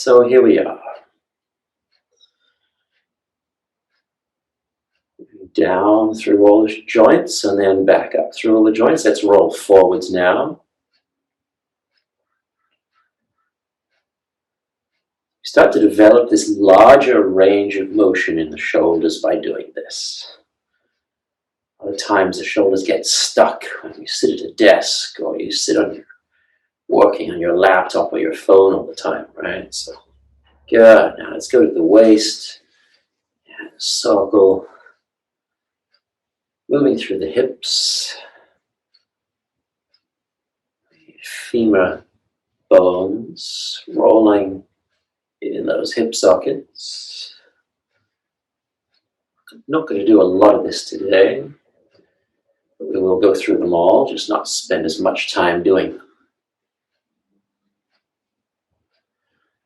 So here we are, down through all the joints and then back up through all the joints. Let's roll forwards now. Start to develop this larger range of motion in the shoulders by doing this. A lot of times the shoulders get stuck when you sit at a desk or you sit working on your laptop or your phone all the time, right? So good. Now let's go to the waist and circle, moving through the hips, femur bones, rolling in those hip sockets. I'm not going to do a lot of this today, but we will go through them all, just not spend as much time doing them.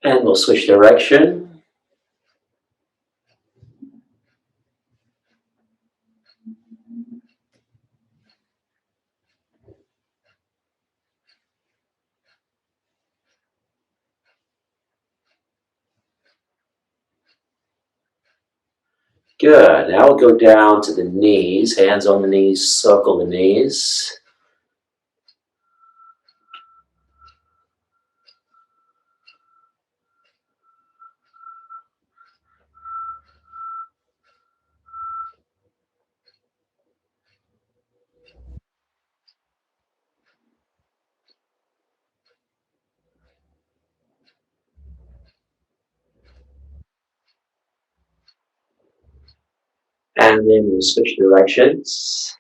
And we'll switch direction. Good. Now we'll go down to the knees, hands on the knees, circle the knees. And then we'll switch directions.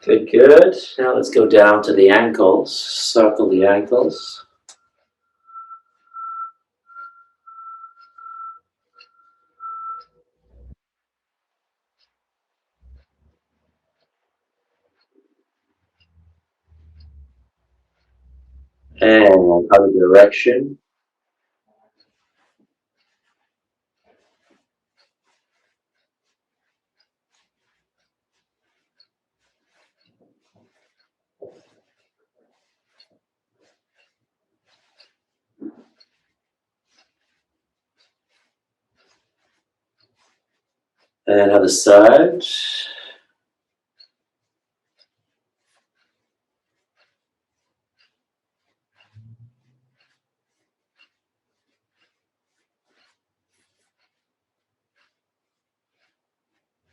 Good, good. Now let's go down to the ankles, circle the ankles. And other direction. And other side.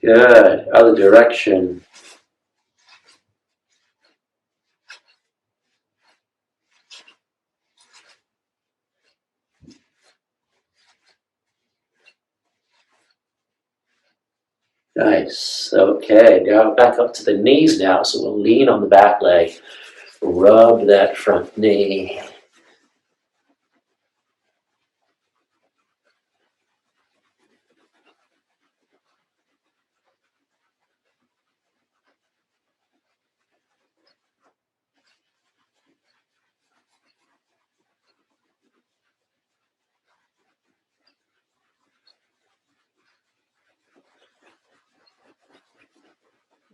Good. Other direction. Nice. Okay, now back up to the knees now. So we'll lean on the back leg. Rub that front knee.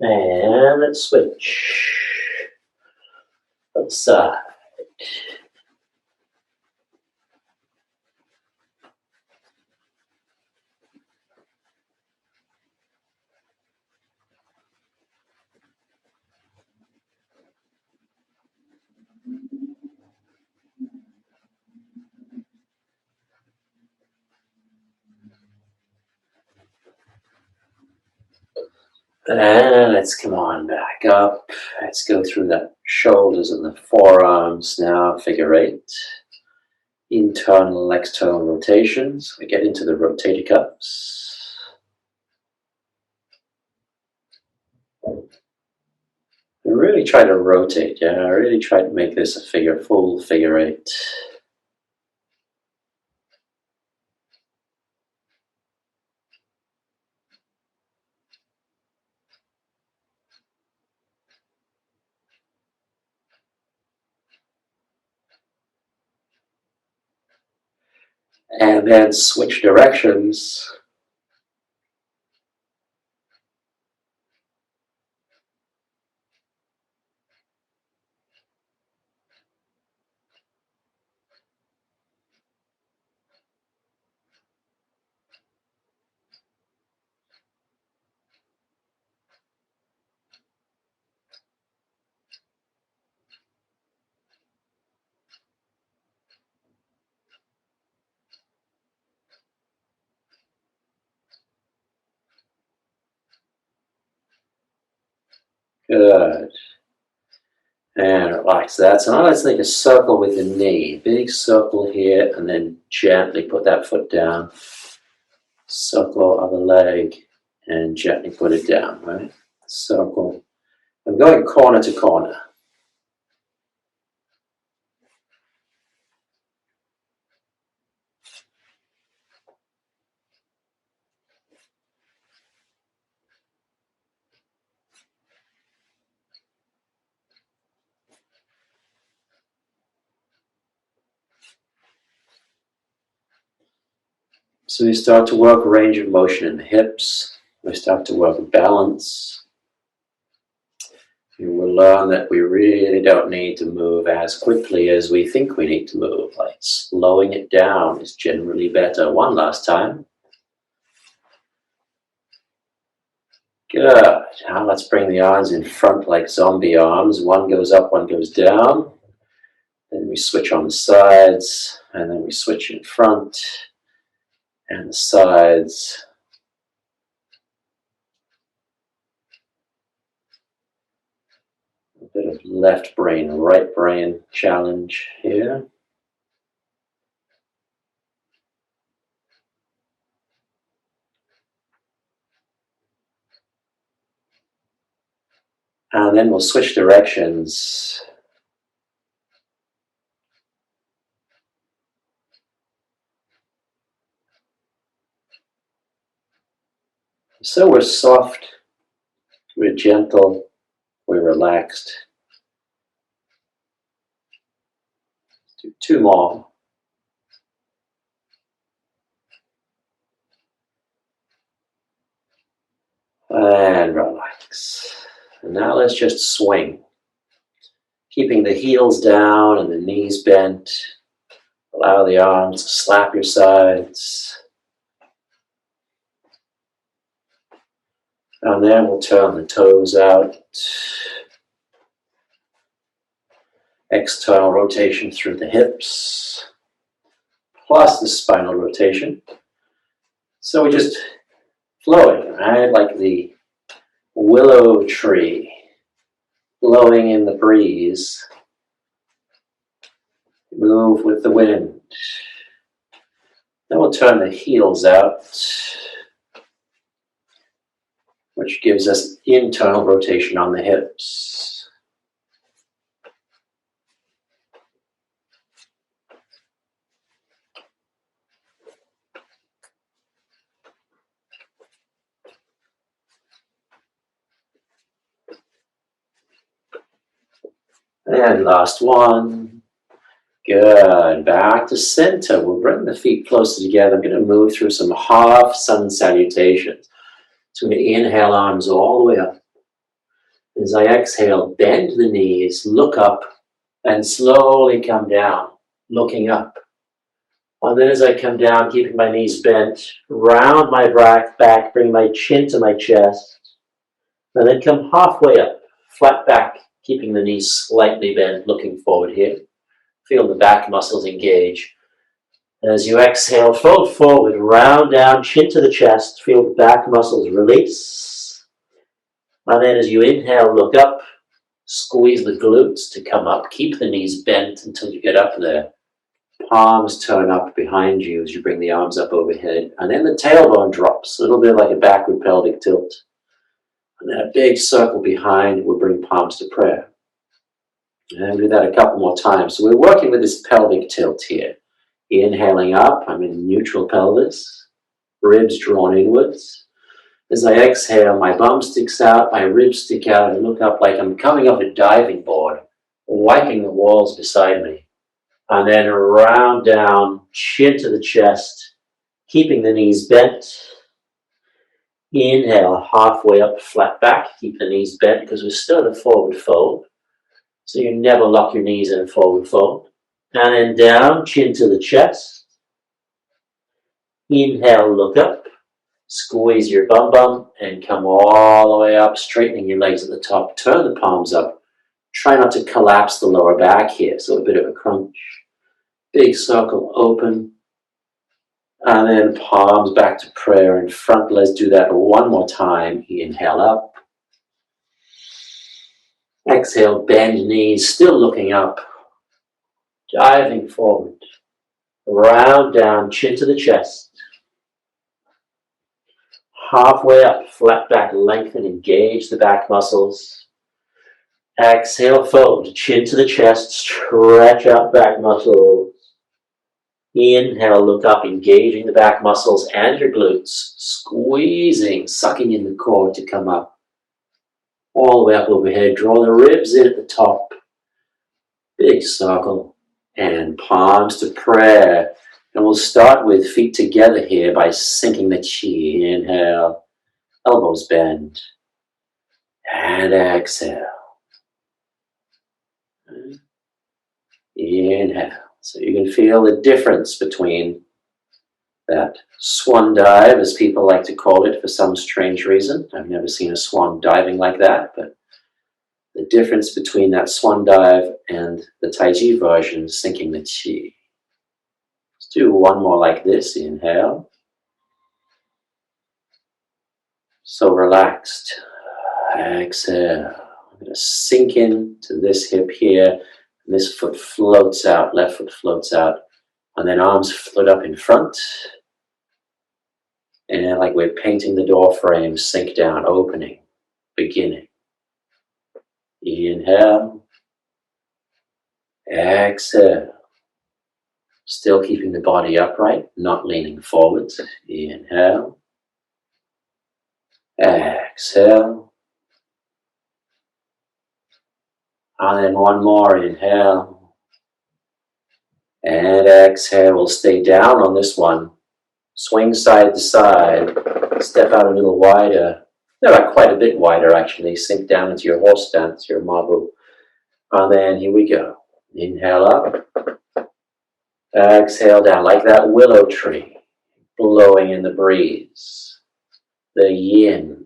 And let's switch. Other side. And let's come on back up. Let's go through the shoulders and the forearms now. Figure eight. Internal, external rotations. We get into the rotator cuffs. And really try to rotate. Yeah, really try to make this a full figure eight. And then switch directions. Good. And relax that. So now let's make a circle with the knee. Big circle here, and then gently put that foot down. Circle other leg, and gently put it down, right? Circle. I'm going corner to corner. So we start to work range of motion in the hips. We start to work balance. You will learn that we really don't need to move as quickly as we think we need to move. Like slowing it down is generally better. One last time. Good. Now let's bring the arms in front like zombie arms. One goes up, one goes down. Then we switch on the sides, and then we switch in front and the sides. A bit of left brain, right brain challenge here. And then we'll switch directions. So we're soft, we're gentle, we're relaxed. Let's do two more. And relax. And now let's just swing. Keeping the heels down and the knees bent. Allow the arms to slap your sides. And then we'll turn the toes out. External rotation through the hips, plus the spinal rotation. So we're just flowing, right? Like the willow tree blowing in the breeze. Move with the wind. Then we'll turn the heels out, which gives us internal rotation on the hips. And last one. Good. Back to center. We'll bring the feet closer together. I'm going to move through some half sun salutations. So I'm going to inhale, arms all the way up. As I exhale, bend the knees, look up, and slowly come down, looking up. And then as I come down, keeping my knees bent, round my back, bring my chin to my chest, and then come halfway up, flat back, keeping the knees slightly bent, looking forward here. Feel the back muscles engage. As you exhale, fold forward, round down, chin to the chest, feel the back muscles release. And then as you inhale, look up, squeeze the glutes to come up, keep the knees bent until you get up there. Palms turn up behind you as you bring the arms up overhead. And then the tailbone drops, a little bit like a backward pelvic tilt. And then a big circle behind will bring palms to prayer. And do that a couple more times. So we're working with this pelvic tilt here. Inhaling up, I'm in neutral pelvis, ribs drawn inwards. As I exhale, my bum sticks out, my ribs stick out, and look up like I'm coming off a diving board, wiping the walls beside me. And then round down, chin to the chest, keeping the knees bent. Inhale, halfway up, flat back. Keep the knees bent because we're still in a forward fold. So you never lock your knees in a forward fold. And then down, chin to the chest. Inhale, look up. Squeeze your bum bum and come all the way up, straightening your legs at the top. Turn the palms up. Try not to collapse the lower back here, so a bit of a crunch. Big circle open. And then palms back to prayer in front. Let's do that one more time. Inhale up. Exhale, bend knees, still looking up. Diving forward. Round down, chin to the chest. Halfway up, flat back, lengthen, engage the back muscles. Exhale, fold, chin to the chest, stretch out back muscles. Inhale, look up, engaging the back muscles and your glutes, squeezing, sucking in the core to come up. All the way up overhead, draw the ribs in at the top. Big circle, and palms to prayer. And we'll start with feet together here by sinking the chi. Inhale, elbows bend, and exhale. Inhale. So you can feel the difference between that swan dive, as people like to call it for some strange reason. I've never seen a swan diving like that, but the difference between that swan dive and the Tai Chi version, sinking the chi. Let's do one more like this. Inhale. So relaxed. Exhale. I'm going to sink in to this hip here. And this foot floats out, left foot floats out. And then arms float up in front. And then like we're painting the door frame, sink down, opening, beginning. Inhale. Exhale. Still keeping the body upright, not leaning forwards. Inhale. Exhale. And then one more. Inhale. And exhale. We'll stay down on this one. Swing side to side. Step out a little wider. No, quite a bit wider actually. Sink down into your horse stance, your mabu. And then here we go. Inhale up. Exhale down like that willow tree. Blowing in the breeze. The yin.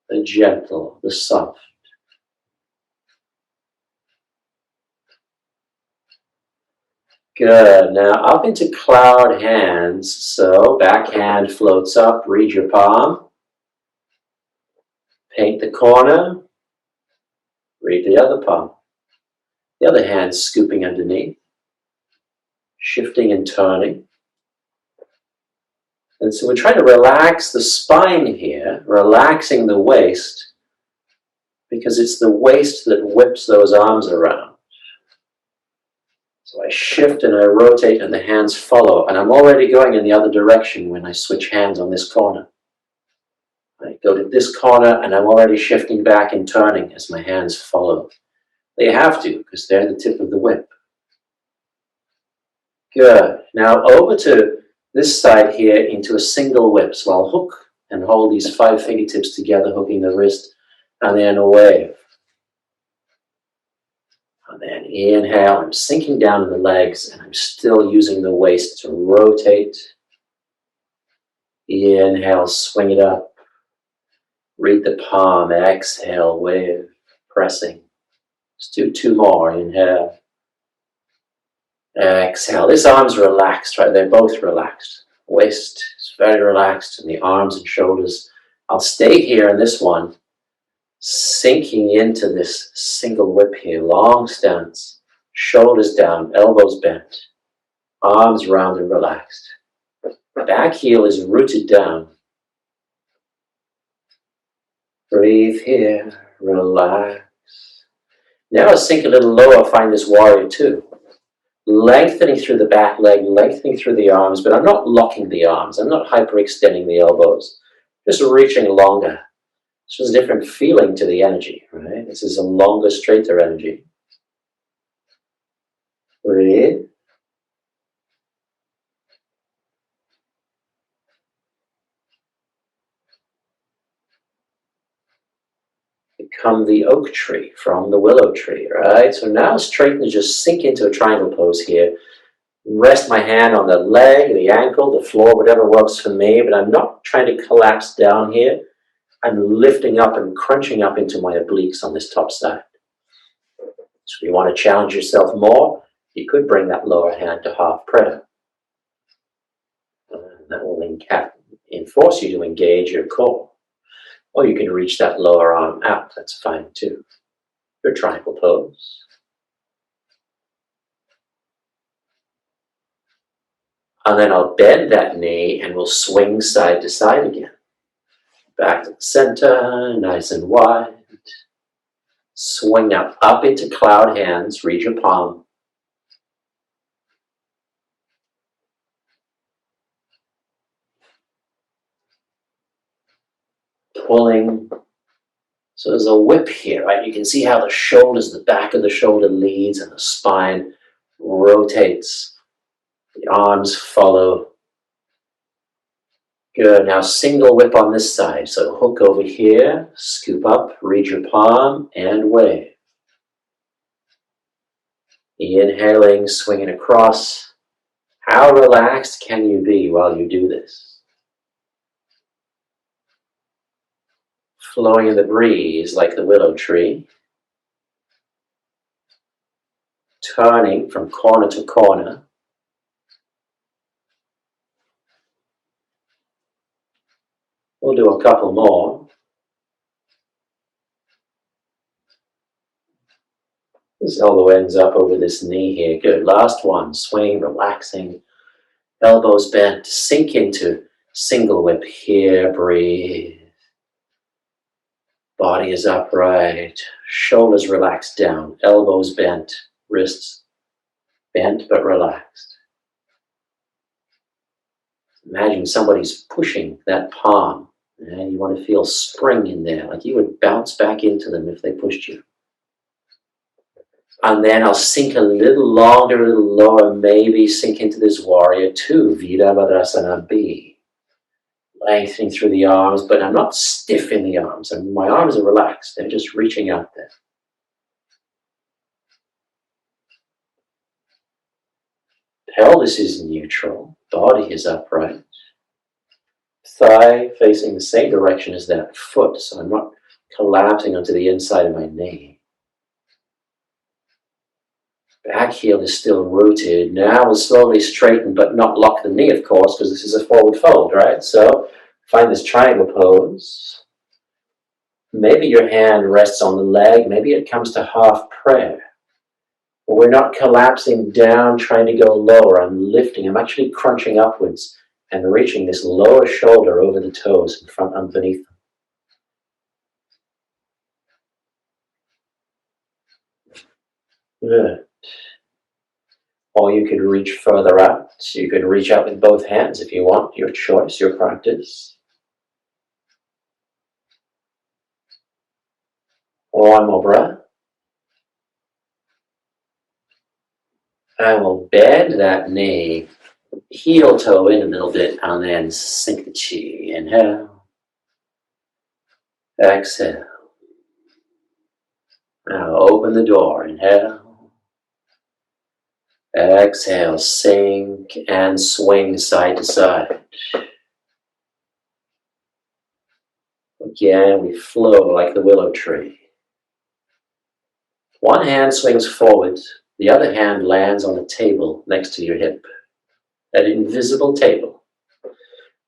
The gentle. The soft. Good. Now up into cloud hands. So back hand floats up. Read your palm. Paint the corner. Read the other palm. The other hand scooping underneath. Shifting and turning. And so we're trying to relax the spine here. Relaxing the waist. Because it's the waist that whips those arms around. So I shift and I rotate and the hands follow. And I'm already going in the other direction when I switch hands on this corner. I go to this corner and I'm already shifting back and turning as my hands follow. They have to because they're the tip of the whip. Good. Now over to this side here into a single whip. So I'll hook and hold these 5 fingertips together, hooking the wrist, and then a wave. And then inhale, I'm sinking down in the legs and I'm still using the waist to rotate. Inhale, swing it up. Read the palm, exhale, wave, pressing. Let's do 2 more, inhale. Exhale, this arm's relaxed, right? They're both relaxed. Waist is very relaxed and the arms and shoulders. I'll stay here in this one. Sinking into this single whip here, long stance, shoulders down, elbows bent, arms round and relaxed. Back heel is rooted down. Breathe here, relax. Now I'll sink a little lower, find this warrior 2. Lengthening through the back leg, lengthening through the arms, but I'm not locking the arms. I'm not hyperextending the elbows. Just reaching longer. This is a different feeling to the energy, right? This is a longer, straighter energy. Breathe. become the oak tree from the willow tree, right? So now straighten to just sink into a triangle pose here. Rest my hand on the leg, the ankle, the floor, whatever works for me, but I'm not trying to collapse down here. I'm lifting up and crunching up into my obliques on this top side. So if you want to challenge yourself more, you could bring that lower hand to half prayer. That will enforce you to engage your core. Or you can reach that lower arm out, that's fine too. Your triangle pose. And then I'll bend that knee and we'll swing side to side again. Back to the center, nice and wide. Swing up into cloud hands, reach your palm. Pulling. So there's a whip here, right? You can see how the shoulders, the back of the shoulder leads and the spine rotates. The arms follow. Good, now single whip on this side. So hook over here, scoop up, reach your palm, and wave. Inhaling, swinging across. How relaxed can you be while you do this? Flowing in the breeze like the willow tree. Turning from corner to corner. We'll do a couple more. This elbow ends up over this knee here. Good. Last one. Swing, relaxing. Elbows bent. Sink into single whip here. Breathe. Body is upright. Shoulders relaxed down. Elbows bent. Wrists bent but relaxed. Imagine somebody's pushing that palm. And you want to feel spring in there. Like you would bounce back into them if they pushed you. And then I'll sink a little longer, a little lower, maybe sink into this warrior two, Virabhadrasana B. Lengthening through the arms, but I'm not stiff in the arms. My arms are relaxed. They're just reaching out there. Pelvis is neutral. Body is upright. Thigh facing the same direction as that foot, so I'm not collapsing onto the inside of my knee. Back heel is still rooted. Now we'll slowly straighten, but not lock the knee, of course, because this is a forward fold, right? So find this triangle pose. Maybe your hand rests on the leg. Maybe it comes to half prayer. But we're not collapsing down, trying to go lower. I'm lifting. I'm actually crunching upwards and reaching this lower shoulder over the toes in front underneath them. Good. Or you could reach further out. You could reach out with both hands if you want. Your choice, your practice. One more breath. And we'll bend that knee, heel toe in a little bit, and then sink the chi. Inhale. Exhale. Now open the door. Inhale. Exhale, sink and swing side to side. Again, we flow like the willow tree. One hand swings forward, the other hand lands on the table next to your hip. That invisible table.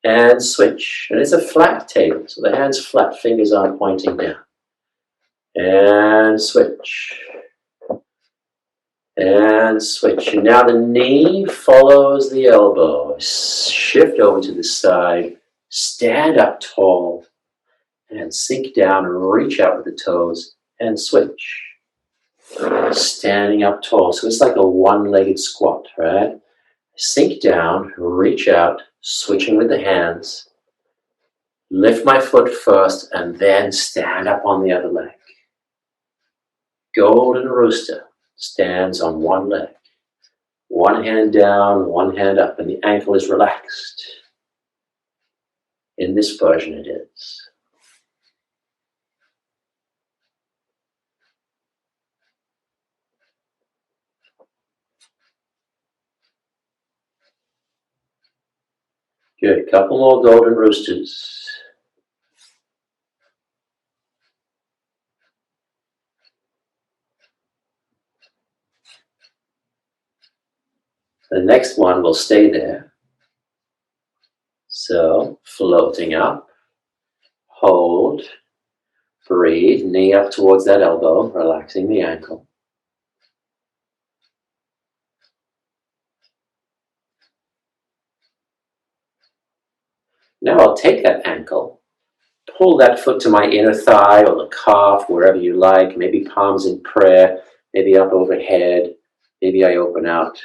And switch. And it's a flat table, so the hand's flat, fingers aren't pointing down. And switch. And switch. And now the knee follows the elbow. Shift over to the side. Stand up tall. And sink down and reach out with the toes. And switch. Standing up tall. So it's like a one-legged squat, right? Sink down, reach out, switching with the hands. Lift my foot first and then stand up on the other leg. Golden rooster. Stands on one leg. One hand down, one hand up, and the ankle is relaxed. In this version it is. Good. Couple more golden roosters. The next one will stay there. So, floating up, hold, breathe, knee up towards that elbow, relaxing the ankle. Now I'll take that ankle, pull that foot to my inner thigh or the calf, wherever you like, maybe palms in prayer, maybe up overhead, maybe I open out,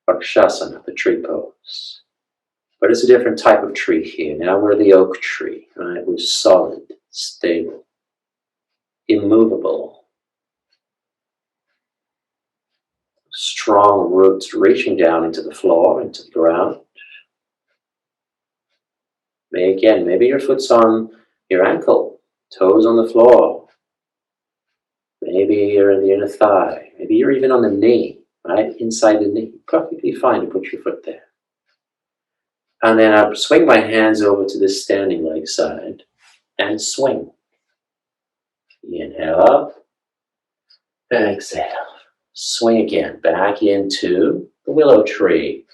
Rakshasana, the tree pose. But it's a different type of tree here. Now we're the oak tree, right? We're solid, stable, immovable. Strong roots reaching down into the floor, into the ground. Maybe your foot's on your ankle, toes on the floor. Maybe you're in the inner thigh. Maybe you're even on the knee, right? Inside the knee. Perfectly fine to put your foot there. And then I swing my hands over to this standing leg side and swing. Inhale up. Exhale. Swing again. Back into the willow tree.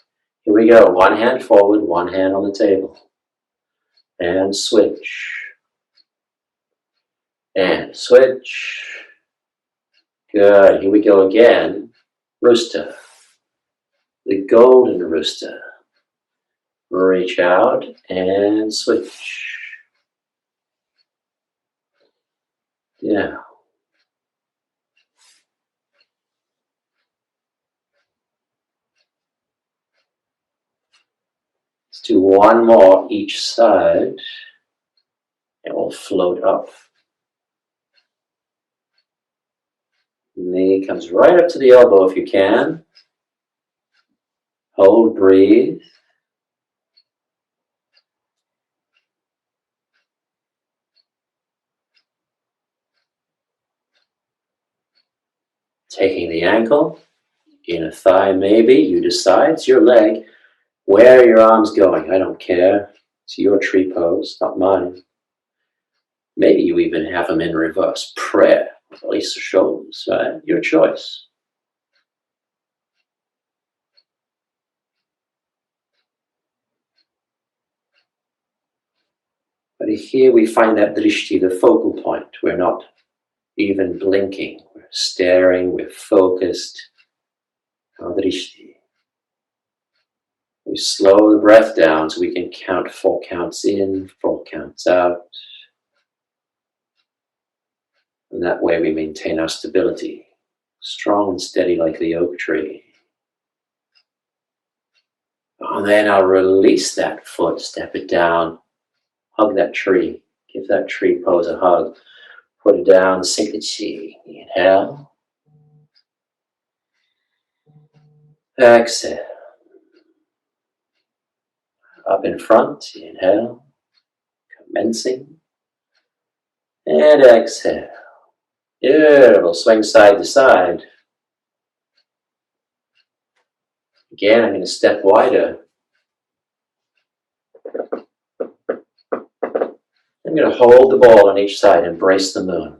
Here we go. One hand forward, one hand on the table. And switch. And switch. Good. Here we go again. Rooster. The golden rooster. Reach out and switch. Yeah. Let's do one more each side. And we'll float up. Knee comes right up to the elbow if you can. Hold, breathe. Taking the ankle, inner thigh maybe, you decide, it's your leg. Where are your arms going? I don't care. It's your tree pose, not mine. Maybe you even have them in reverse prayer. Release the shoulders, right? Your choice. But here we find that drishti, the focal point. We're not even blinking. We're staring, we're focused. Drishti. We slow the breath down so we can count 4 counts in, 4 counts out. And that way we maintain our stability. Strong and steady like the oak tree. And then I'll release that foot, step it down, hug that tree, give that tree pose a hug, put it down, sink the chi. Inhale. Exhale. Up in front, inhale, commencing, and exhale. Beautiful, swing side to side. Again, I'm going to step wider. I'm going to hold the ball on each side, embrace the moon.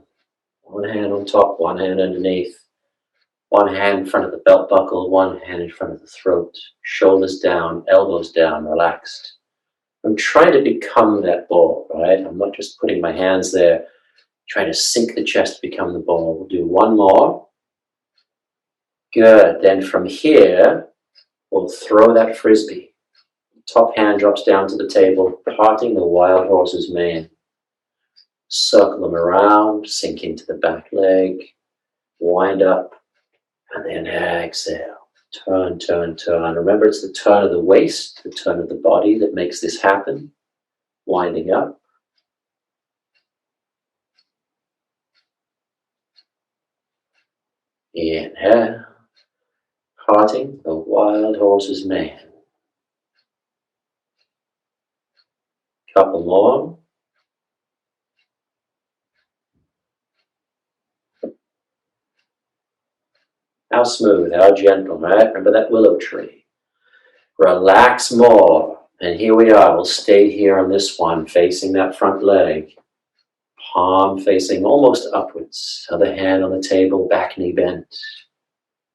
One hand on top, one hand underneath. One hand in front of the belt buckle, one hand in front of the throat. Shoulders down, elbows down, relaxed. I'm trying to become that ball, right? I'm not just putting my hands there, trying to sink the chest to become the ball. We'll do one more. Good. Then from here, we'll throw that frisbee. Top hand drops down to the table, parting the wild horse's mane. Circle them around, sink into the back leg, wind up, and then exhale. Turn, turn, turn. Remember, it's the turn of the waist, the turn of the body that makes this happen. Winding up. Inhale. Parting the wild horse's mane. Couple more. How smooth, how gentle, right? Remember that willow tree. Relax more And here we are, we'll stay here on this one, facing that front leg. Palm facing almost upwards, other hand on the table, back knee bent.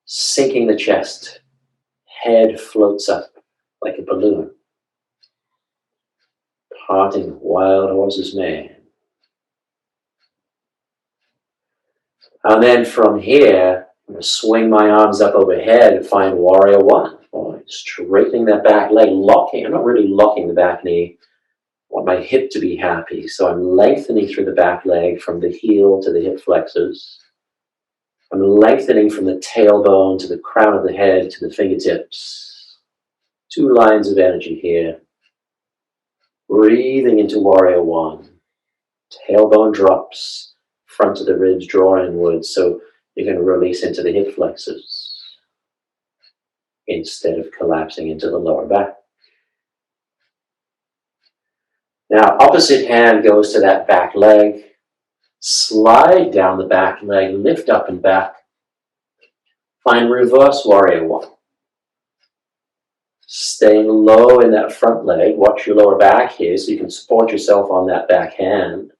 Sinking the chest, head floats up like a balloon. Parting wild horse's mane. And then from here, I'm going to swing my arms up overhead and find warrior one. Straightening that back leg, locking. I'm not really locking the back knee. I want my hip to be happy. So I'm lengthening through the back leg from the heel to the hip flexors. I'm lengthening from the tailbone to the crown of the head to the fingertips. 2 lines of energy here. Breathing into warrior one. Tailbone drops. Front of the ribs draw inwards. So you're going to release into the hip flexors instead of collapsing into the lower back. Now, opposite hand goes to that back leg. Slide down the back leg, lift up and back. Find reverse warrior one. Staying low in that front leg. Watch your lower back here so you can support yourself on that back hand.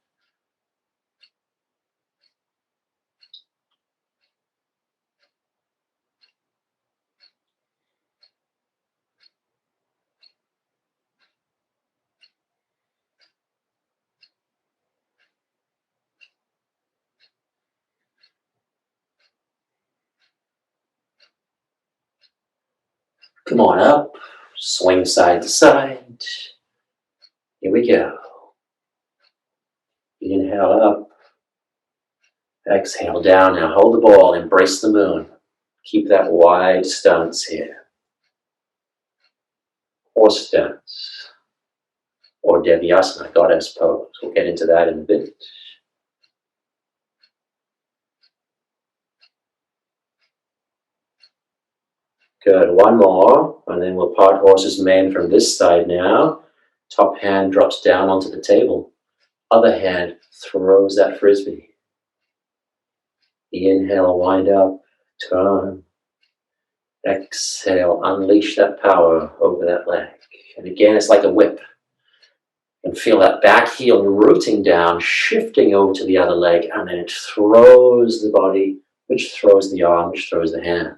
Come on up, swing side to side. Here we go. Inhale up, exhale down. Now hold the ball, embrace the moon. Keep that wide stance here. Horse stance, or Devyasana, goddess pose. We'll get into that in a bit. Good, one more, and then we'll part horse's mane from this side now. Top hand drops down onto the table. Other hand throws that frisbee. Inhale, wind up, turn. Exhale, unleash that power over that leg. And again, it's like a whip. And feel that back heel rooting down, shifting over to the other leg, and then it throws the body, which throws the arm, which throws the hand.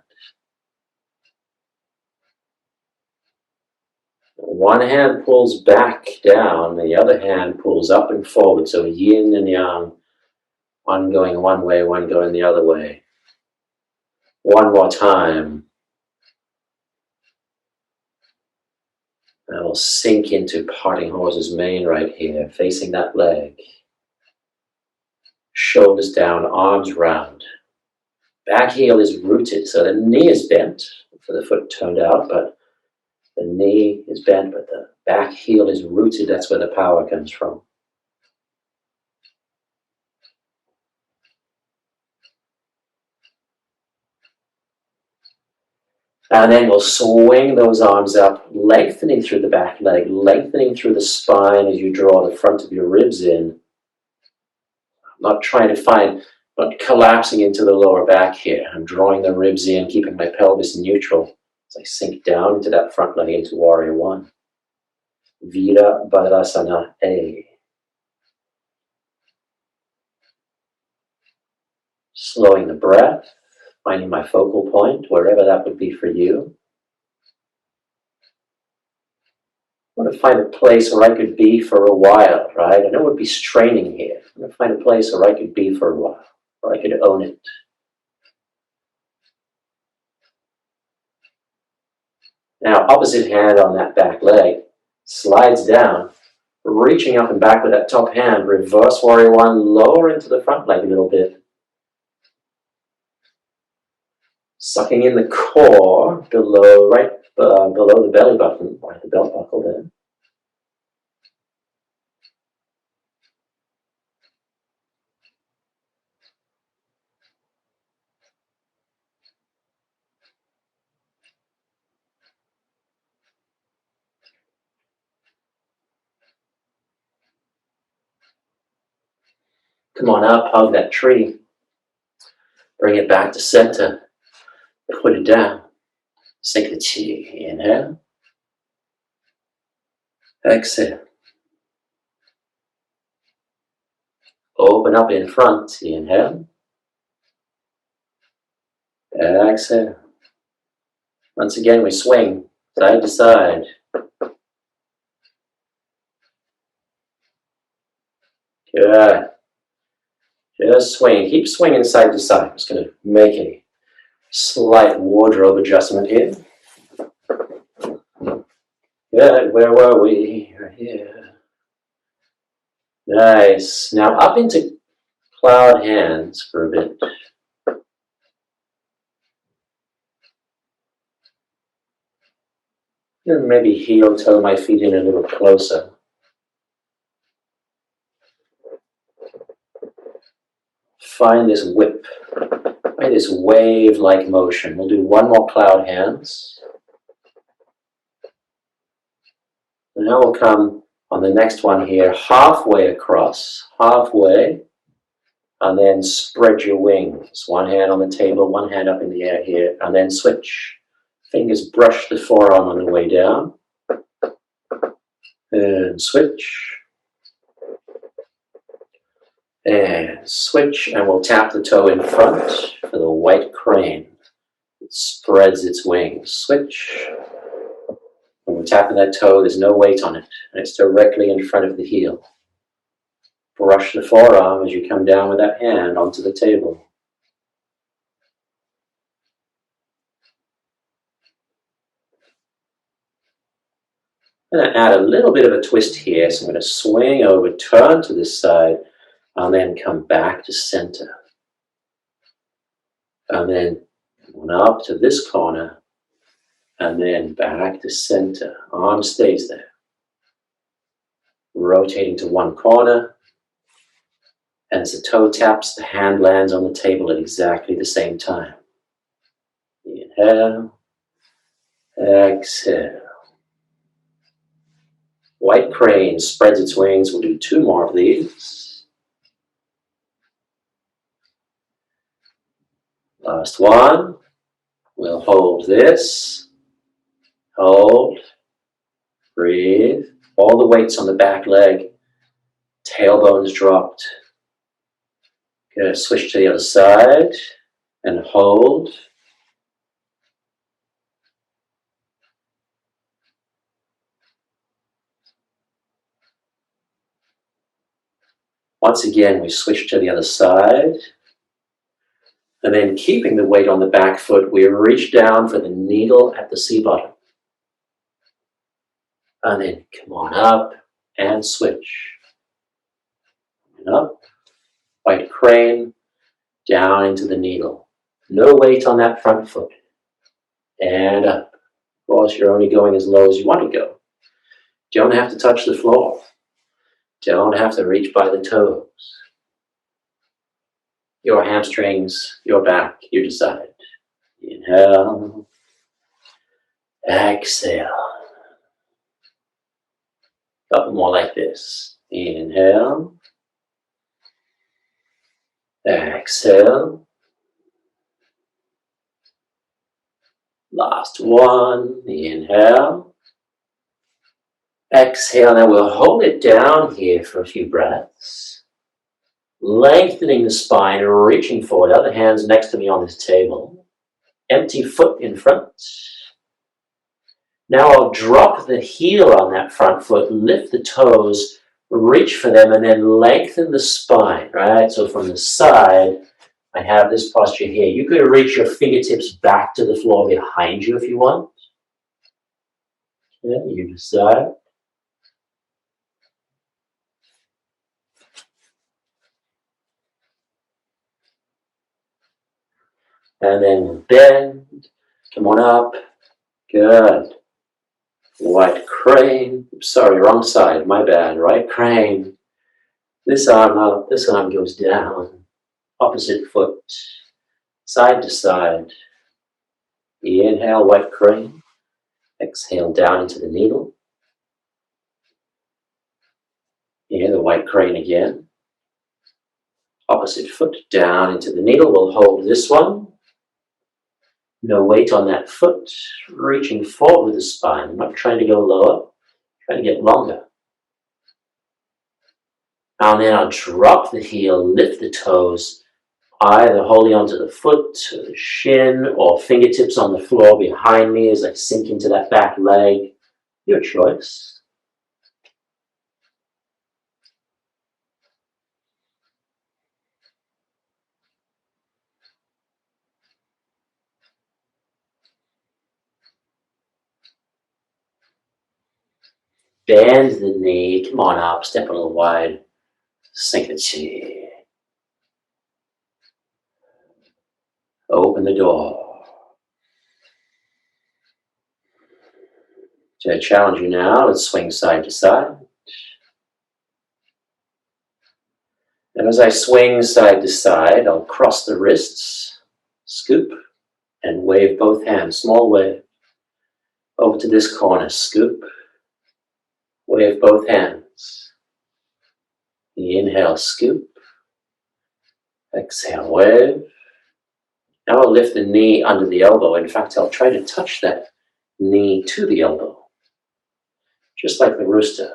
One hand pulls back down, the other hand pulls up and forward. So yin and yang, one going one way, one going the other way. One more time. And we'll sink into parting horse's mane right here, facing that leg. Shoulders down, arms round. Back heel is rooted, so the knee is bent for the foot turned out, but the knee is bent, but the back heel is rooted. That's where the power comes from. And then we'll swing those arms up, lengthening through the back leg, lengthening through the spine as you draw the front of your ribs in. I'm not trying to find, not collapsing into the lower back here. I'm drawing the ribs in, keeping my pelvis neutral as I sink down into that front leg into warrior one. Virabhadrasana A. Slowing the breath, finding my focal point, wherever that would be for you. I want to find a place where I could be for a while, right? I know it would be straining here. I'm going to find a place where I could be for a while, where I could own it. Now, opposite hand on that back leg, slides down, reaching up and back with that top hand, reverse warrior one, lower into the front leg a little bit. Sucking in the core below, right below the belly button, or the belt buckle there. Come on up, hug that tree. Bring it back to center. Put it down. Sink the chi. Inhale. Exhale. Open up in front. Inhale. Exhale. Once again, we swing side to side. Good. Just swing. Keep swinging side to side. I'm just going to make a slight wardrobe adjustment here. Good. Where were we? Right here. Nice. Now up into cloud hands for a bit. And maybe heel toe my feet in a little closer. Find this whip, find this wave-like motion. We'll do one more cloud hands. And now we'll come on the next one here, halfway across, halfway, and then spread your wings. One hand on the table, one hand up in the air here, and then switch. Fingers brush the forearm on the way down. And switch. And switch, and we'll tap the toe in front for the white crane. It spreads its wings. Switch. When we're tapping that toe, there's no weight on it, and it's directly in front of the heel. Brush the forearm as you come down with that hand onto the table. I'm going to add a little bit of a twist here, so I'm going to swing over, turn to this side, and then come back to center. And then one up to this corner, and then back to center. Arm stays there. Rotating to one corner, and as the toe taps, the hand lands on the table at exactly the same time. Inhale, exhale. White crane spreads its wings. We'll do two more of these. Last one. We'll hold this. Hold. Breathe. All the weight's on the back leg. Tailbone's dropped. Gonna switch to the other side and hold. Once again, we switch to the other side. And then keeping the weight on the back foot, we reach down for the needle at the C-bottom. And then come on up and switch. And up, white crane, down into the needle. No weight on that front foot. And up. Of course, you're only going as low as you want to go. Don't have to touch the floor. Don't have to reach by the toes. Your hamstrings, your back, you decide. Inhale. Exhale. Couple more like this. Inhale. Exhale. Last one. Inhale. Exhale. Now we'll hold it down here for a few breaths. Lengthening the spine, reaching forward. Other hands next to me on this table. Empty foot in front. Now I'll drop the heel on that front foot, lift the toes, reach for them, and then lengthen the spine, right? So from the side, I have this posture here. You could reach your fingertips back to the floor behind you if you want. Yeah, you decide. And then bend, come on up, good. White crane, sorry, wrong side, my bad, right crane. This arm up, this arm goes down, opposite foot, side to side. Inhale, white crane, exhale down into the needle. Inhale, the white crane again. Opposite foot, down into the needle, we'll hold this one. No weight on that foot, reaching forward with the spine. I'm not trying to go lower, Try to get longer. And then I'll drop the heel, lift the toes, either holding onto the foot or the shin or fingertips on the floor behind me as I sink into that back leg. Your choice. Bend the knee, come on up, step a little wide, sink the chi. Open the door. So I challenge you now, let's swing side to side. And as I swing side to side, I'll cross the wrists, scoop, and wave both hands, small wave. Over to this corner, scoop, wave both hands. Inhale, scoop. Exhale, wave. Now I'll lift the knee under the elbow. In fact, I'll try to touch that knee to the elbow, just like the rooster.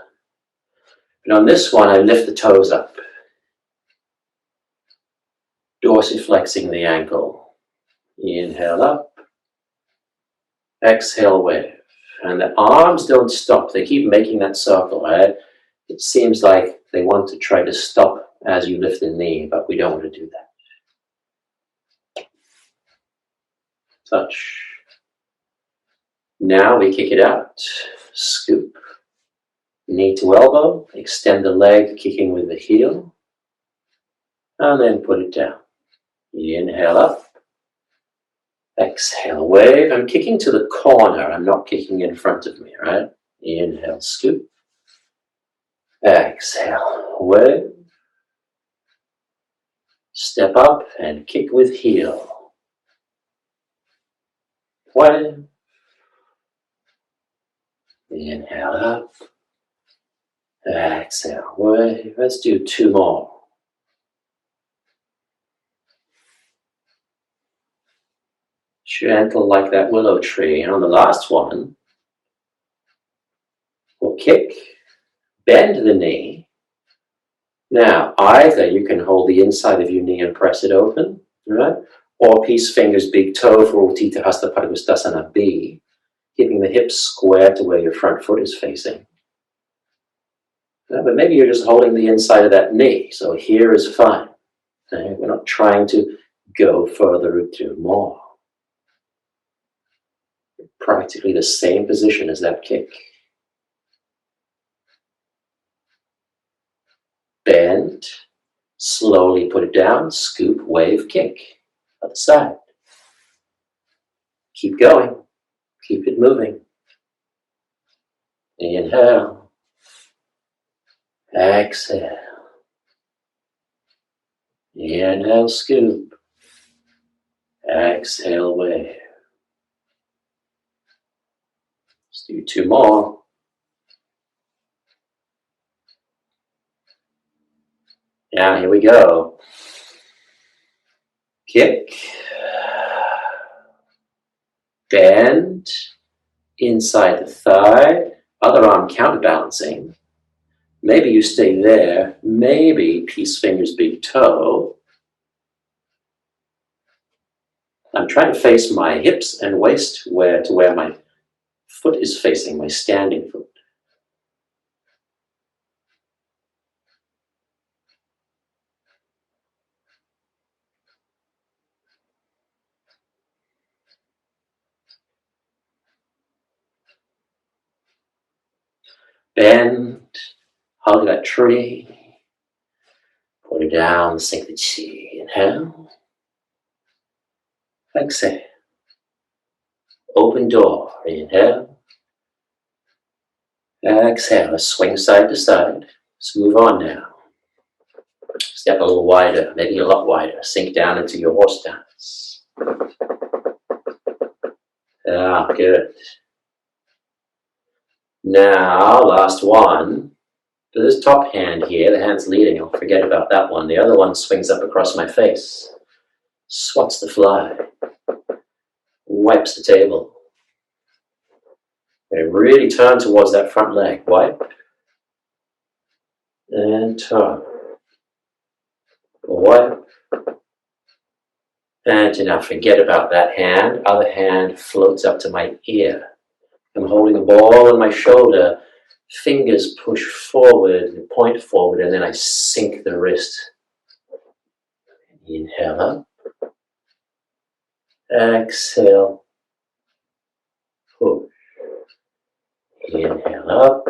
And on this one, I lift the toes up, dorsiflexing the ankle. Inhale up, exhale, wave. And the arms don't stop, they keep making that circle, right? It seems like they want to try to stop as you lift the knee, but we don't want to do that. Touch. Now we kick it out, scoop, knee to elbow, extend the leg, kicking with the heel, and then put it down. Inhale up, exhale, wave. I'm kicking to the corner, I'm not kicking in front of me, right? Inhale, scoop, exhale, wave. Step up and kick with heel. Wave. Inhale up, exhale, wave. Let's do two more. Gentle like that willow tree. And on the last one, we'll kick, bend the knee. Now, either you can hold the inside of your knee and press it open, right? Or peace fingers, big toe for Uttita Hasta Padangusthasana B, keeping the hips square to where your front foot is facing. But maybe you're just holding the inside of that knee, so here is fine. Okay? We're not trying to go further into more. Practically the same position as that kick. Bend, slowly put it down, scoop, wave, kick. Other side. Keep going. Keep it moving. Inhale. Exhale. Inhale, scoop. Exhale, wave. Let's do two more. Now, here we go. Kick. Bend. Inside the thigh. Other arm counterbalancing. Maybe you stay there. Maybe peace fingers, big toe. I'm trying to face my hips and waist to where my foot is facing, my standing foot. Bend, hug that tree, put it down, sink the chi. Inhale, exhale, open door. Inhale, exhale. Let's swing side to side. Let's move on now. Step a little wider, maybe a lot wider. Sink down into your horse stance. Ah, good. Now, last one. This top hand here, the hand's leading, I'll forget about that one. The other one swings up across my face. Swats the fly. Wipes the table. Okay, really turn towards that front leg. Wipe. And turn. Wipe. And now forget about that hand. Other hand floats up to my ear. I'm holding a ball on my shoulder. Fingers push forward, point forward, and then I sink the wrist. Inhale up. Exhale. Push. Inhale up.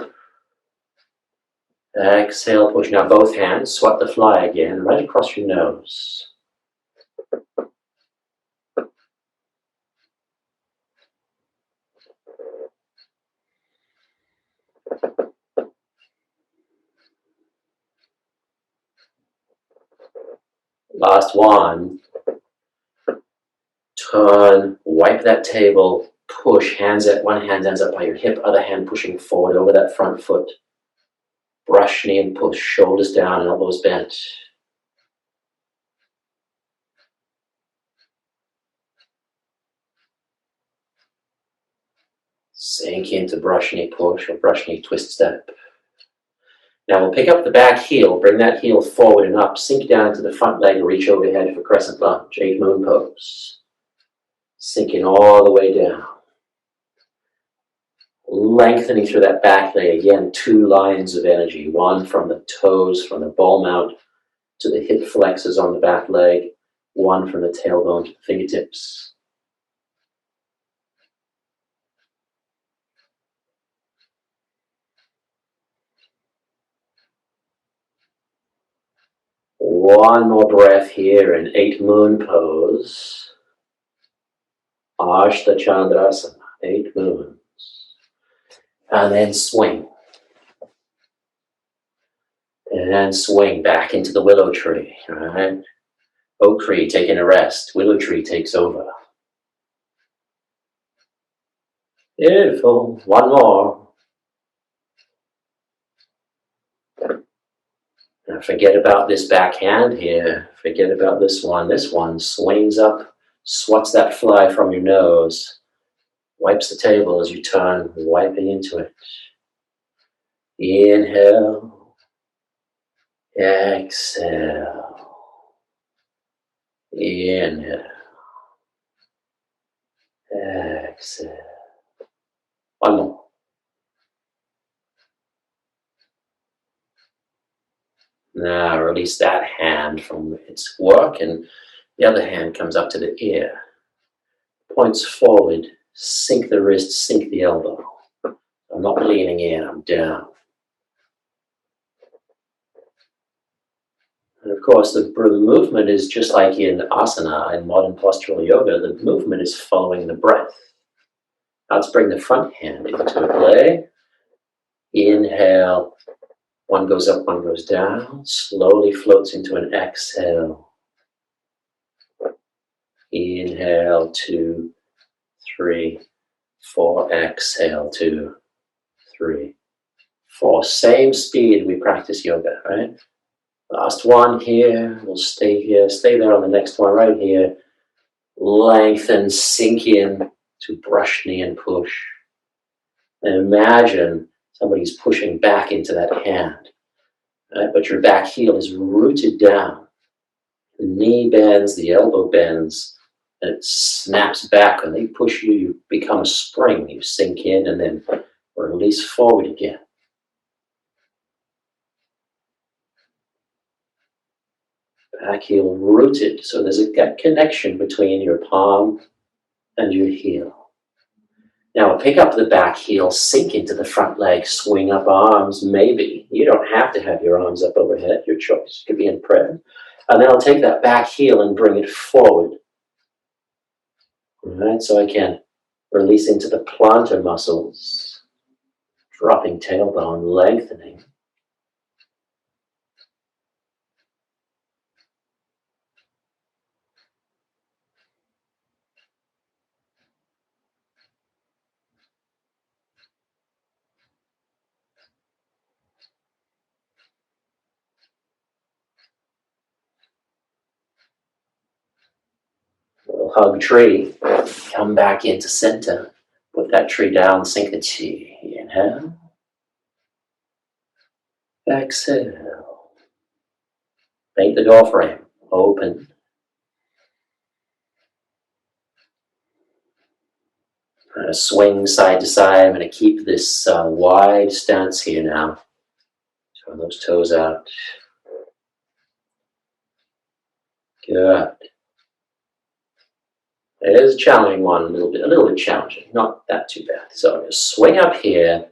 Exhale, push. Now both hands, swat the fly again, right across your nose. Last one. Turn, wipe that table, push, one hand ends up by your hip, other hand pushing forward over that front foot. Brush knee and push, shoulders down, elbows bent. Sink into brush knee push or brush knee twist step. Now we'll pick up the back heel, bring that heel forward and up, sink down into the front leg, reach overhead for crescent lunge, 8 moon pose. Sinking all the way down. Lengthening through that back leg, again, 2 lines of energy, one from the toes, from the ball mount to the hip flexors on the back leg, one from the tailbone to the fingertips. One more breath here in 8 moon pose. Ashta Chandrasana, 8 moons. And then swing. And swing back into the willow tree. All right? Oak tree taking a rest. Willow tree takes over. Beautiful. One more. Now forget about this back hand here. Forget about this one. This one swings up, swats that fly from your nose. Wipes the table as you turn, wiping into it. Inhale. Exhale. Inhale. Exhale. One more. Now release that hand from its work and the other hand comes up to the ear. Points forward, sink the wrist, sink the elbow. I'm not leaning in, I'm down. And of course, the movement is just like in asana and modern postural yoga, the movement is following the breath. Now let's bring the front hand into play. Inhale, one goes up, one goes down, slowly floats into an exhale. Inhale, 2, 3, 4, exhale, 2, 3, 4. Same speed we practice yoga, right? Last one here, we'll stay here, stay there on the next one right here. Lengthen, sink in to brush knee and push. And imagine somebody's pushing back into that hand, right? But your back heel is rooted down. The knee bends, the elbow bends, and it snaps back. When they push you, you become a spring. You sink in and then release forward again. Back heel rooted, so there's a gut connection between your palm and your heel. Now pick up the back heel, sink into the front leg, swing up arms, maybe. You don't have to have your arms up overhead, your choice. It could be in prayer. And then I'll take that back heel and bring it forward. All right, so I can release into the plantar muscles, dropping tailbone, lengthening. We'll hug tree, come back into center, Put that tree down, sink the chi. Inhale. Exhale. Paint the door frame. Open. I'm going to swing side to side. I'm going to keep this wide stance here now. Turn those toes out. Good. It is a challenging one, a little bit challenging, not that too bad. So I'm going to swing up here,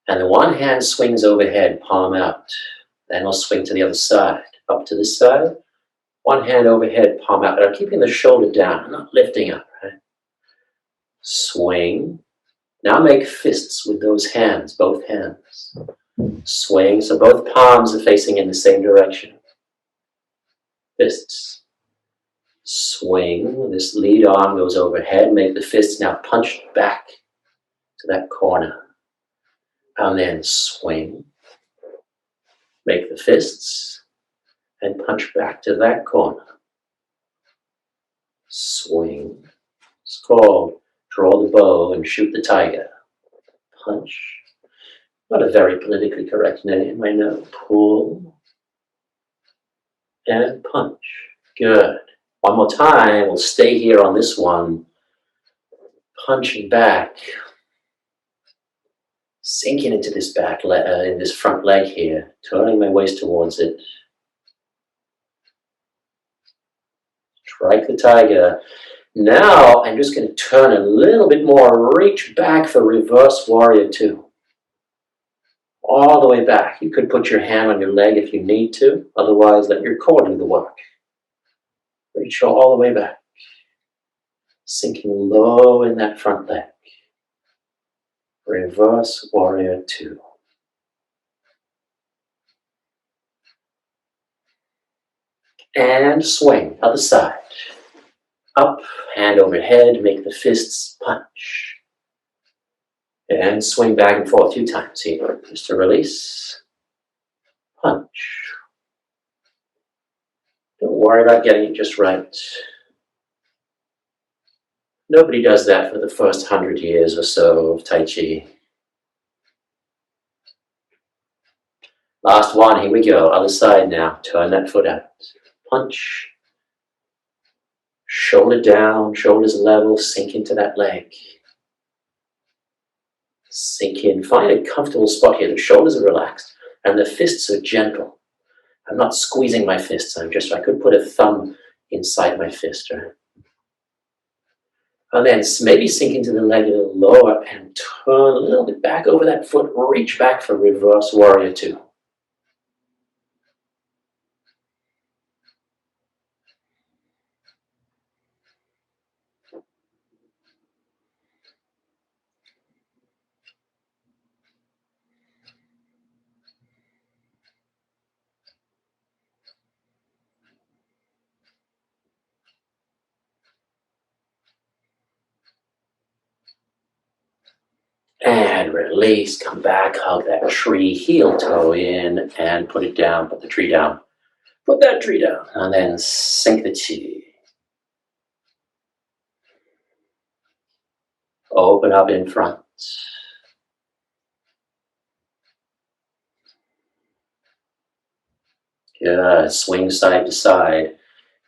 and the one hand swings overhead, palm out. Then I'll swing to the other side, up to this side. One hand overhead, palm out, but I'm keeping the shoulder down, I'm not lifting up, right? Swing. Now make fists with those hands, both hands. Swing, so both palms are facing in the same direction. Fists. Swing, this lead arm goes overhead, make the fists now punch back to that corner. And then swing, make the fists, and punch back to that corner. Swing. It's called draw the bow and shoot the tiger. Punch. Not a very politically correct name, I know. Pull. And punch. Good. One more time, we'll stay here on this one. Punching back. Sinking into this back leg, in this front leg here. Turning my waist towards it. Strike the tiger. Now I'm just going to turn a little bit more, reach back for reverse warrior two. All the way back. You could put your hand on your leg if you need to, otherwise let your core do the work. Reach all the way back. Sinking low in that front leg. Reverse warrior two. And swing, other side. Up, hand overhead, make the fists punch. And swing back and forth 2 times here. Just to release. Punch. Don't worry about getting it just right. Nobody does that for the first 100 years or so of Tai Chi. Last one, here we go. Other side now. Turn that foot out. Punch. Shoulder down, shoulders level, sink into that leg. Sink in, find a comfortable spot here. The shoulders are relaxed and the fists are gentle. I'm not squeezing my fists, I could put a thumb inside my fist, right? And then maybe sink into the leg a little lower and turn a little bit back over that foot, reach back for reverse warrior two. And release, come back, hug that tree, heel toe in, and put it down, put the tree down. Put that tree down, and then sink the chi. Open up in front. Good, swing side to side.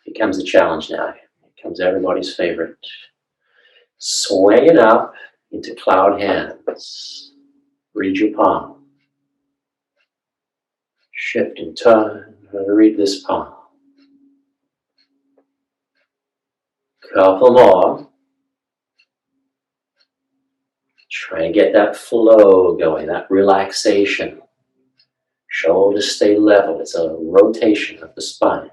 Here comes the challenge now. Here comes everybody's favorite. Swing it up into cloud hands. Read your palm. Shift and turn. Read this palm. Couple more. Try and get that flow going, that relaxation. Shoulders stay level. It's a rotation of the spine.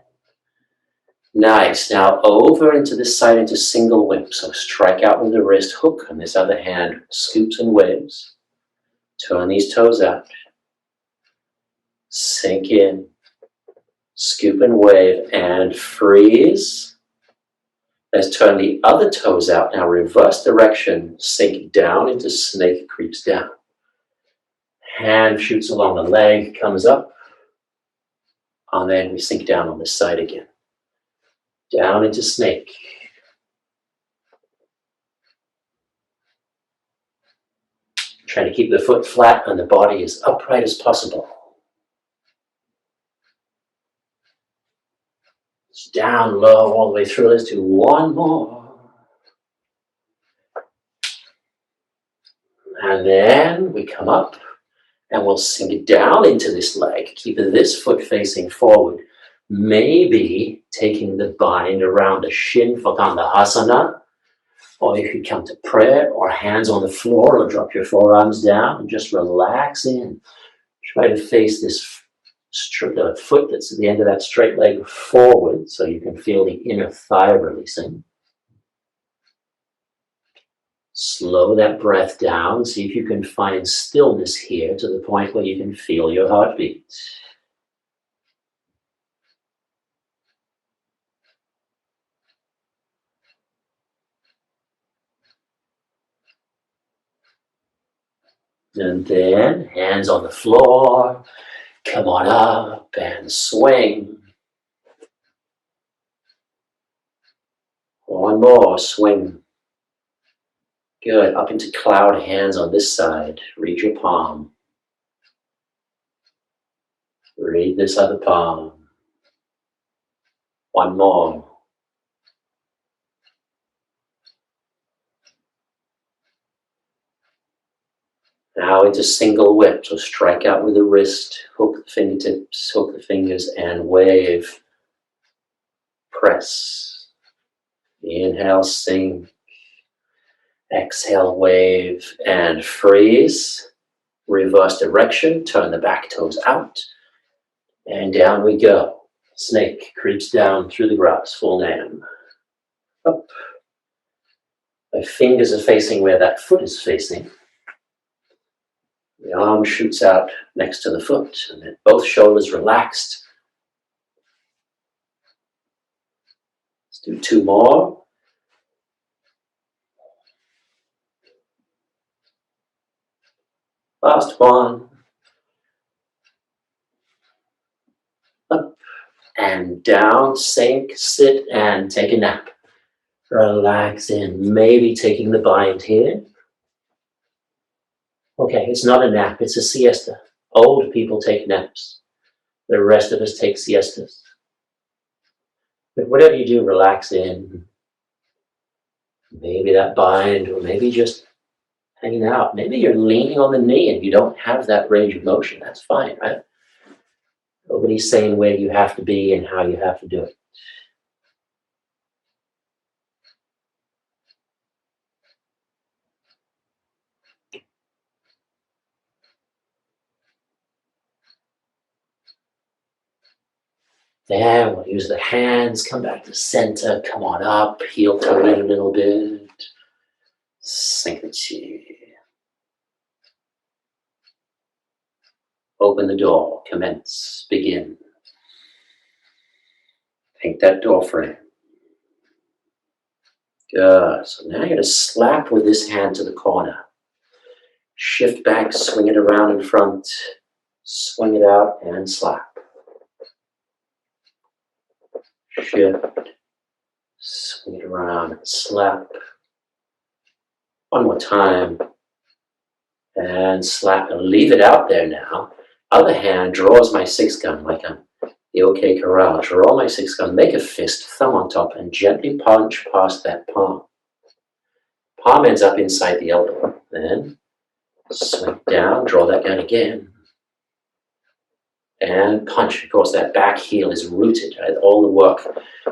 Nice. Now over into this side into single whip. So strike out with the wrist, hook on this other hand, scoops and waves. Turn these toes out. Sink in. Scoop and wave and freeze. Let's turn the other toes out. Now reverse direction, sink down into snake, creeps down. Hand shoots along the leg, comes up. And then we sink down on this side again. Down into snake. Try to keep the foot flat and the body as upright as possible. Just down low all the way through. Let's do one more. And then we come up and we'll sink it down into this leg, keeping this foot facing forward. Maybe taking the bind around the shin for Kandahasana, or if you come to prayer or hands on the floor, or drop your forearms down and just relax in. Try to face this foot that's at the end of that straight leg forward so you can feel the inner thigh releasing. Slow that breath down. See if you can find stillness here to the point where you can feel your heartbeat. And then hands on the floor. Come on up and swing. One more, swing. Good, up into cloud, hands on this side. Read your palm. Read this other palm. One more. Now into single whip, so strike out with the wrist, hook the fingertips, hook the fingers, and wave. Press. Inhale, sink. Exhale, wave, and freeze. Reverse direction, turn the back toes out, and down we go. Snake creeps down through the grass, full Nam. Up. My fingers are facing where that foot is facing. The arm shoots out next to the foot, and then both shoulders relaxed. Let's do two more. Last one. Up and down, sink, sit, and take a nap. Relax in, maybe taking the bind here. Okay, it's not a nap, it's a siesta. Old people take naps. The rest of us take siestas. But whatever you do, relax in. Maybe that bind, or maybe just hanging out. Maybe you're leaning on the knee and you don't have that range of motion. That's fine, right? Nobody's saying where you have to be and how you have to do it. Then we'll use the hands, come back to center, come on up, heel toe in a little bit. Sink the chi. Open the door, commence, begin. Paint that door frame. Good, so now you're going to slap with this hand to the corner. Shift back, swing it around in front, swing it out and slap. Shift, swing it around, slap. One more time. And slap and leave it out there now. Other hand draws my six gun like I'm the OK Corral. Draw my six gun, make a fist, thumb on top, and gently punch past that palm. Palm ends up inside the elbow. Then swing down, draw that gun again. And punch. Of course, that back heel is rooted. Right? All the work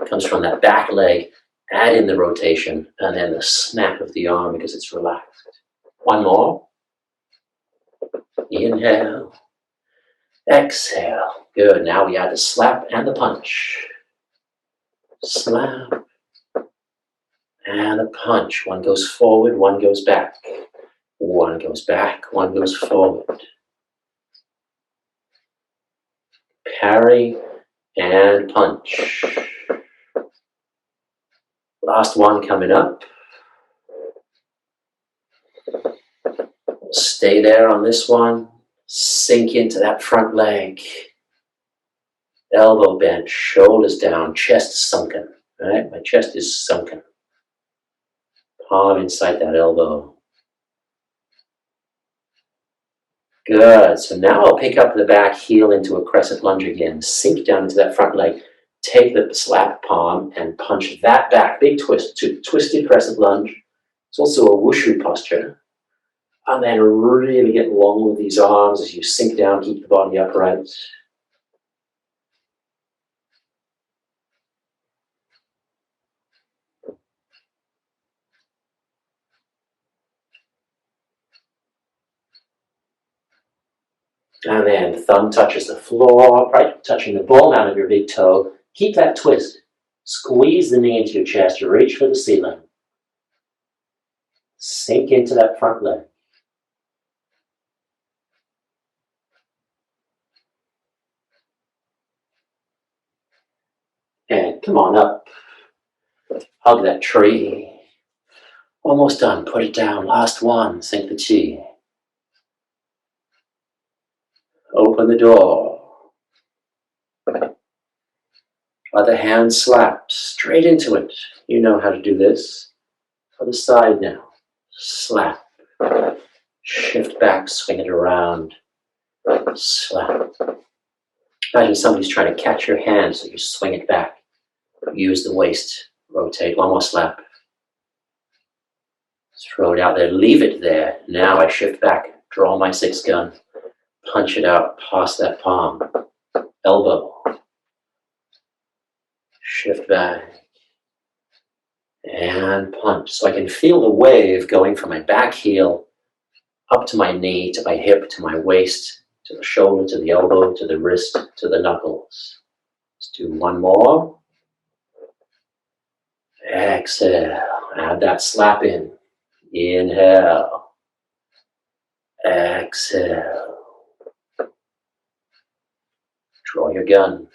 comes from that back leg. Add in the rotation, and then the snap of the arm because it's relaxed. One more. Inhale. Exhale. Good. Now we add the slap and the punch. Slap. And a punch. One goes forward, one goes back. One goes back, one goes forward. Parry and punch. Last one coming up. Stay there on this one. Sink into that front leg. Elbow bent, shoulders down, chest sunken. Right? My chest is sunken. Palm inside that elbow. Good. So now I'll pick up the back heel into a crescent lunge again. Sink down into that front leg. Take the slap palm and punch that back. Big twist to twisted crescent lunge. It's also a wushu posture. And then really get long with these arms as you sink down, keep the body upright. And then thumb touches the floor, right, touching the ball mount of your big toe. Keep that twist. Squeeze the knee into your chest, reach for the ceiling. Sink into that front leg. And come on up. Hug that tree. Almost done. Put it down. Last one. Sink the chi. Open the door. Other hand slapped straight into it. You know how to do this. Other side now. Slap. Shift back, swing it around. Slap. Imagine somebody's trying to catch your hand, so you swing it back. Use the waist. Rotate. One more slap. Throw it out there. Leave it there. Now I shift back. Draw my 6 gun. Punch it out past that palm. Elbow. Shift back. And punch. So I can feel the wave going from my back heel up to my knee, to my hip, to my waist, to the shoulder, to the elbow, to the wrist, to the knuckles. Let's do one more. Exhale. Add that slap in. Inhale. Exhale. Draw your gun.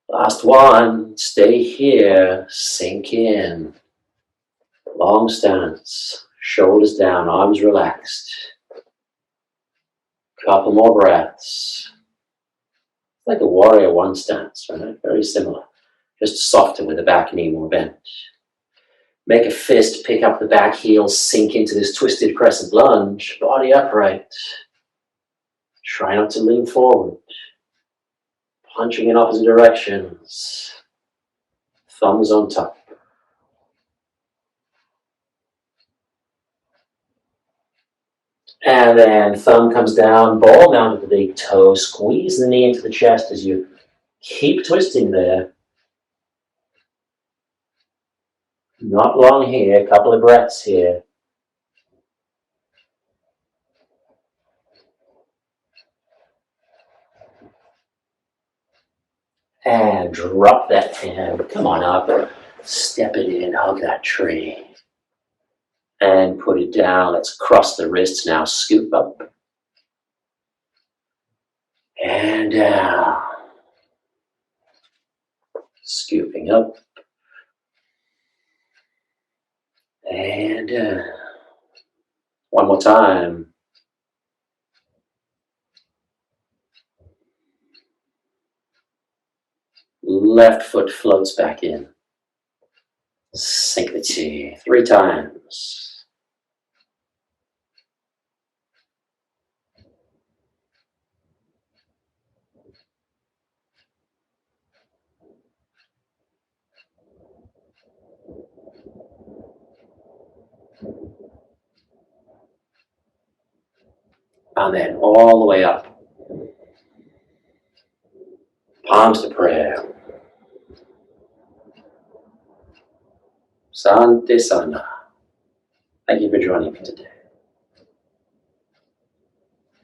Last one. Stay here. Sink in. Long stance. Shoulders down. Arms relaxed. Couple more breaths. It's like a warrior one stance, right? Very similar. Just softer with the back knee more bent. Make a fist, pick up the back heel, sink into this twisted crescent lunge, body upright. Try not to lean forward. Punching in opposite directions. Thumbs on top. And then thumb comes down, ball down to the big toe, squeeze the knee into the chest as you keep twisting there. Not long here, a couple of breaths here. And drop that hand, come on up, step it in, hug that tree. And put it down, let's cross the wrists now, scoop up. And down. Scooping up. And down. One more time. Left foot floats back in. Sink the chi 3 times. And then all the way up. Palms to prayer. Sante Sana. Thank you for joining me today.